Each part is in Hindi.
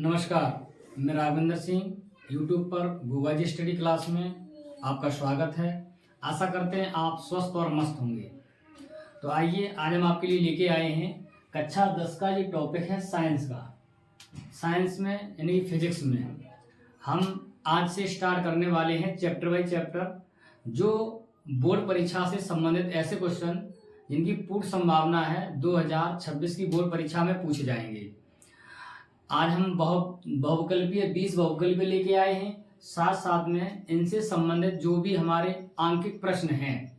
नमस्कार, मैं राघवेंद्र सिंह यूट्यूब पर गूगा जी स्टडी क्लास में आपका स्वागत है। आशा करते हैं आप स्वस्थ और मस्त होंगे। तो आइए आज हम आपके लिए लेके आए हैं कक्षा 10 का ये टॉपिक है साइंस का। साइंस में यानी फिजिक्स में हम आज से स्टार्ट करने वाले हैं चैप्टर बाई चैप्टर, जो बोर्ड परीक्षा से संबंधित ऐसे क्वेश्चन जिनकी पूर्ण संभावना है 2026 की बोर्ड परीक्षा में पूछे जाएंगे। आज हम बहुविकल्पीय 20 बहुविकल्पीय लेके आए हैं। साथ साथ में इनसे संबंधित जो भी हमारे आंकिक प्रश्न हैं,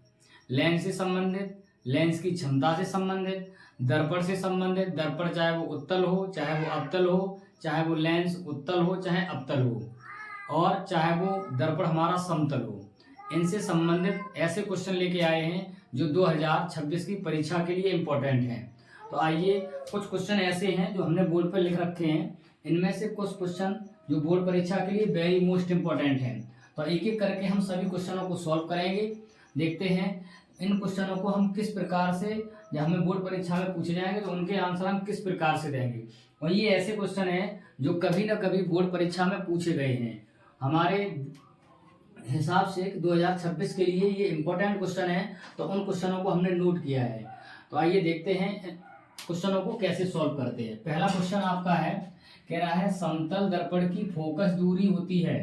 लेंस से संबंधित, लेंस की क्षमता से संबंधित, दर्पण से संबंधित, दर्पण चाहे वो उत्तल हो चाहे वो अवतल हो, चाहे वो लेंस उत्तल हो चाहे अवतल हो, और चाहे वो दर्पण हमारा समतल हो, इनसे संबंधित ऐसे क्वेश्चन लेके आए हैं जो 2026 की परीक्षा के लिए इम्पोर्टेंट हैं। तो आइए, कुछ क्वेश्चन ऐसे हैं जो हमने बोर्ड पर लिख रखे हैं। इनमें से कुछ क्वेश्चन जो बोर्ड परीक्षा के लिए वेरी मोस्ट इम्पोर्टेंट हैं। तो एक एक करके हम सभी क्वेश्चनों को सॉल्व करेंगे। देखते हैं इन क्वेश्चनों को हम किस प्रकार से, जब हमें बोर्ड परीक्षा में पूछे जाएंगे तो उनके आंसर हम किस प्रकार से देंगे। और ये ऐसे क्वेश्चन हैं जो कभी ना कभी बोर्ड परीक्षा में पूछे गए हैं। हमारे हिसाब से 2026 के लिए ये इम्पोर्टेंट क्वेश्चन है, तो उन क्वेश्चनों को हमने नोट किया है। तो आइए देखते हैं क्वेश्चनों को कैसे सॉल्व करते हैं। पहला क्वेश्चन आपका है, कह रहा है समतल दर्पण की फोकस दूरी होती है।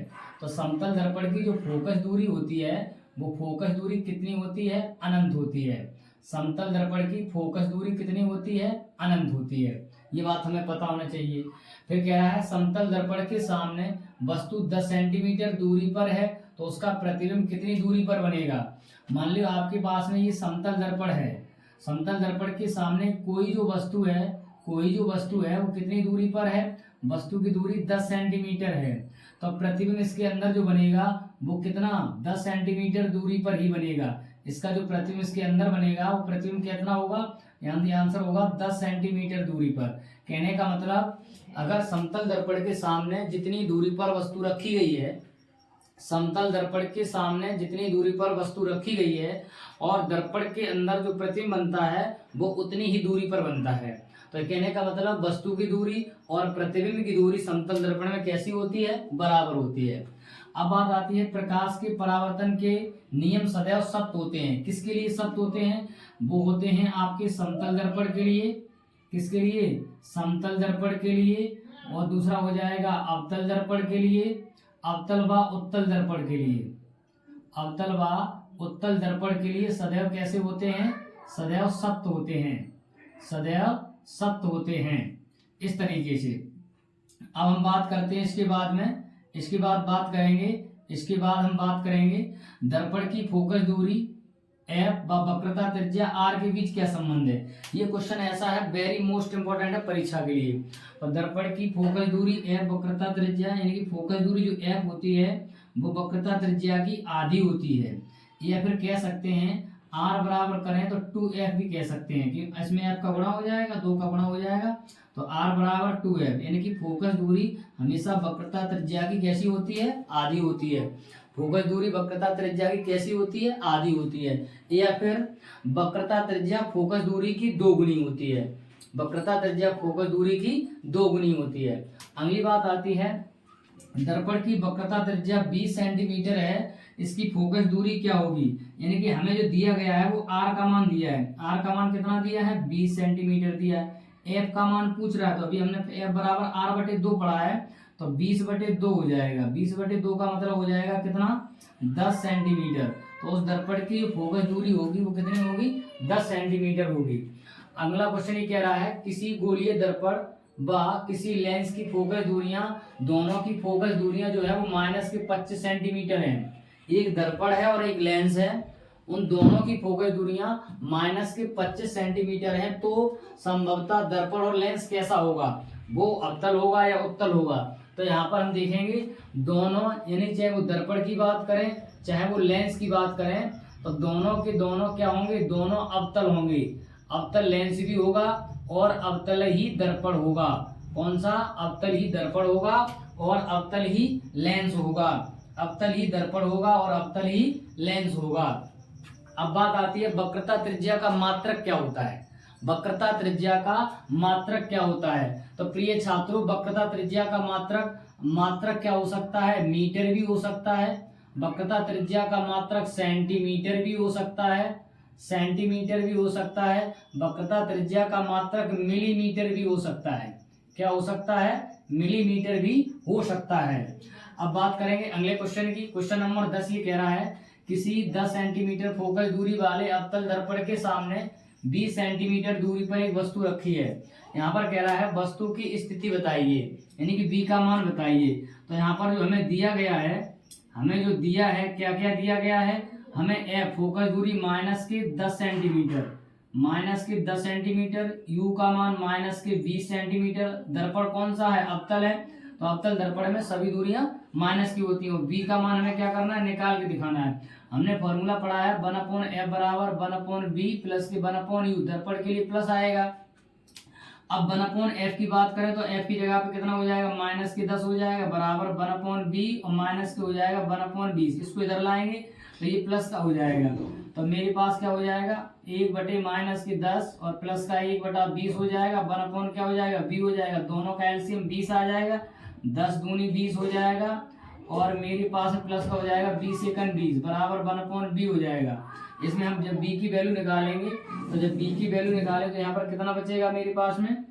तो समतल दर्पण की जो फोकस दूरी होती है वो फोकस दूरी कितनी होती है? अनंत होती है। समतल दर्पण की फोकस दूरी कितनी होती है? अनंत होती है। ये बात हमें पता होना चाहिए। फिर कह रहा है समतल दर्पण के सामने वस्तु 10 सेंटीमीटर दूरी पर है, तो उसका प्रतिबिंब कितनी दूरी पर बनेगा। मान लो आपके पास में ये समतल दर्पण है, समतल दर्पण के सामने कोई जो वस्तु है वो कितनी दूरी पर है? वस्तु की दूरी 10 सेंटीमीटर है। तो प्रतिबिंब इसके अंदर जो बनेगा वो कितना? 10 सेंटीमीटर दूरी पर ही बनेगा। इसका जो प्रतिबिंब इसके अंदर बनेगा वो प्रतिबिंब कितना होगा? यहाँ पे आंसर होगा 10 सेंटीमीटर दूरी पर। कहने का मतलब, अगर समतल दर्पण के सामने जितनी दूरी पर वस्तु रखी गई है, समतल दर्पण के सामने जितनी दूरी पर वस्तु रखी गई है और दर्पण के अंदर जो प्रतिबिंब बनता है वो उतनी ही दूरी पर बनता है। तो कहने का मतलब वस्तु की दूरी और प्रतिबिंब की दूरी समतल दर्पण में कैसी होती है? बराबर होती है। अब बात आती है प्रकाश के परावर्तन के नियम सदैव सत्य होते हैं। किसके लिए सत्य होते हैं? वो होते हैं आपके समतल दर्पण के लिए। किसके लिए? समतल दर्पण के लिए। और दूसरा हो जाएगा अवतल दर्पण के लिए, अवतल व उत्तल दर्पण के लिए। अवतल व उत्तल दर्पण के लिए सदैव कैसे होते हैं? सदैव सत्य होते हैं। सदैव सत्य होते हैं इस तरीके से। अब हम बात करते हैं इसके बाद हम बात करेंगे दर्पण की फोकस दूरी एफ व वक्रता त्रिज्या आर के बीच क्या संबंध है। ये क्वेश्चन ऐसा है, वेरी मोस्ट इंपॉर्टेंट है परीक्षा के लिए। तो दर्पण की फोकस दूरी एफ वक्रता त्रिज्या, यानी कि फोकस दूरी जो एफ होती है वो वक्रता त्रिज्या की आधी होती है। या फिर कह सकते हैं आर बराबर करें तो 2f भी कह सकते हैं, कि इसमें f का गुणा हो जाएगा, 2 का गुणा हो जाएगा, तो r बराबर 2f, यानी कि फोकस दूरी हमेशा वक्रता त्रिज्या की कैसी होती है? आधी होती है। फोकस दूरी वक्रता त्रिज्या की कैसी होती है? आधी होती है। या फिर वक्रता त्रिज्या फोकस दूरी की 2 गुनी होती है। वक्रता त्रिज्या फोकस दूरी की 2 गुनी होती है। अगली बात आती है, दर्पण की वक्रता त्रिज्या 20 सेंटीमीटर है, इसकी फोकस दूरी क्या होगी? यानी कि हमें जो दिया गया है वो r का मान दिया है। r का मान कितना दिया है? 20 सेंटीमीटर दिया है। f का मान पूछ रहा है, तो अभी हमने f बराबर r/2 पढ़ा है, तो 20/2 हो जाएगा। 20/2 का मतलब हो जाएगा कितना? 10 सेंटीमीटर। तो उस दर्पण की जो फोकस दूरी होगी वो कितनी होगी? 10 सेंटीमीटर होगी। अगला क्वेश्चन ये कह रहा है, किसी गोलीय दर्पण व किसी लेंस की फोकस दूरियां, दोनों की फोकस दूरियां जो है वो -25 सेंटीमीटर हैं। एक दर्पण है और एक लेंस है, उन दोनों की फोकस दूरियां -25 सेंटीमीटर हैं। तो संभवतः दर्पण और लेंस कैसा होगा? वो अवतल होगा या उत्तल होगा? तो यहाँ पर हम देखेंगे दोनों, यानी चाहे वो दर्पण की बात करें चाहे वो लेंस की बात करें, तो दोनों के दोनों क्या होंगे? दोनों अवतल होंगे। अवतल लेंस भी होगा और अवतल ही दर्पण होगा। कौन सा? अवतल ही दर्पण होगा और अवतल ही लेंस होगा। अवतल ही दर्पण होगा और अवतल ही लेंस होगा। अब बात आती है वक्रता त्रिज्या का मात्रक क्या होता है। वक्रता त्रिज्या का मात्रक क्या होता है? तो प्रिय छात्रों, वक्रता त्रिज्या का मात्रक क्या हो सकता है? मीटर भी हो सकता है। वक्रता त्रिज्या का मात्रक सेंटीमीटर भी हो सकता है, सेंटीमीटर भी हो सकता है। वक्रता त्रिज्या का मात्रक मिलीमीटर भी हो सकता है। क्या हो सकता है? मिलीमीटर भी हो सकता है। अब बात करेंगे अगले क्वेश्चन की। क्वेश्चन नंबर 10 ये कह रहा है, किसी 10 सेंटीमीटर फोकस दूरी वाले अवतल दर्पण के सामने 20 सेंटीमीटर दूरी पर एक वस्तु रखी है। यहाँ पर कह रहा है वस्तु की स्थिति बताइए, यानी कि बी का मान बताइए। तो यहाँ पर जो हमें दिया गया है, हमें जो दिया है, क्या क्या दिया गया है? हमें ए फोकस दूरी माइनस के 10 सेंटीमीटर, माइनस के 10 सेंटीमीटर, यू का मान माइनस के 20 सेंटीमीटर। दर्पण कौन सा है? अवतल है, तो अवतल दर्पण में सभी दूरियां माइनस की होती हैं। बी का मान हमें क्या करना है? निकाल के दिखाना है। हमने फॉर्मूला पढ़ा है 1/f बराबर 1/b प्लस के 1/u, दर्पण के लिए प्लस आएगा। अब 1/f की बात करें तो f की जगह पे कितना हो जाएगा? माइनस के 10 हो जाएगा, बराबर 1/b और माइनस के हो जाएगा 1/20। इसको इधर लाएंगे तो ये प्लस का हो जाएगा। तो मेरे पास क्या हो जाएगा? 1/-10 और प्लस का 1/20 हो जाएगा। 1/ क्या हो जाएगा? b हो जाएगा। दोनों का एलसीएम 20 आ जाएगा, 10 दूनी 20 हो जाएगा और मेरे पास प्लस का हो जाएगा 20 एकन 20 बराबर 1/b हो जाएगा। इसमें हम जब b की वैल्यू निकालेंगे, तो जब b की वैल्यू निकालें तो यहाँ पर कितना बचेगा मेरे पास में?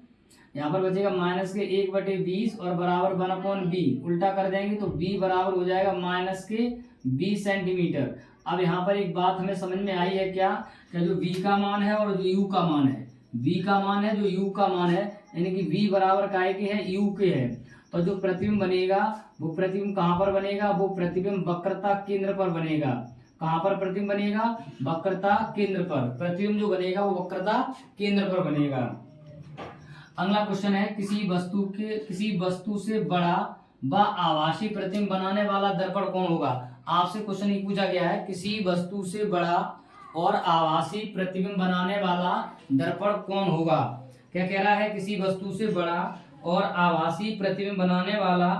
यहाँ पर बचेगा माइनस के 1/20 और बराबर 1/b। उल्टा कर देंगे तो b बराबर हो जाएगा माइनस के 20 सेंटीमीटर। अब यहाँ पर एक बात हमें समझ में आई है क्या? कि जो v का मान है और जो u का मान है, v का मान है, जो u का मान है, यानी कि v बराबर काय के है? u के है। तो जो प्रतिबिंब बनेगा वो प्रतिबिंब कहाँ पर बनेगा? वो प्रतिबिंब वक्रता केंद्र पर बनेगा। कहाँ पर प्रतिबिंब बनेगा? वक्रता केंद्र पर। प्रतिबिंब जो बनेगा वो वक्रता केंद्र पर बनेगा। अगला क्वेश्चन है, किसी वस्तु से बड़ा व आभासी प्रतिबिंब बनाने वाला दर्पण कौन होगा? आपसे क्वेश्चन ये पूछा गया है, किसी वस्तु से बड़ा और आभासी प्रतिबिंब बनाने वाला दर्पण कौन होगा? क्या कह रहा है? किसी वस्तु से बड़ा और आभासी प्रतिबिंब बनाने वाला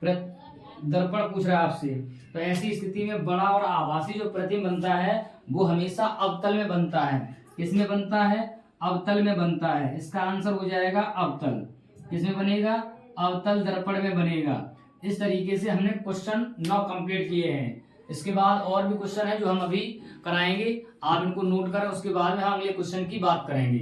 दर्पण पूछ रहा है आपसे। तो ऐसी स्थिति में बड़ा और आभासी जो प्रतिबिंब बनता है वो हमेशा अवतल में बनता है। किसमें बनता है? अवतल में बनता है। इसका आंसर हो जाएगा अवतल। किसमें बनेगा? अवतल दर्पण में बनेगा। इस तरीके से हमने क्वेश्चन 9 कंप्लीट किए हैं। इसके बाद और भी क्वेश्चन है जो हम अभी कराएंगे, आप इनको नोट करें, उसके बाद में हम अगले क्वेश्चन की बात करेंगे।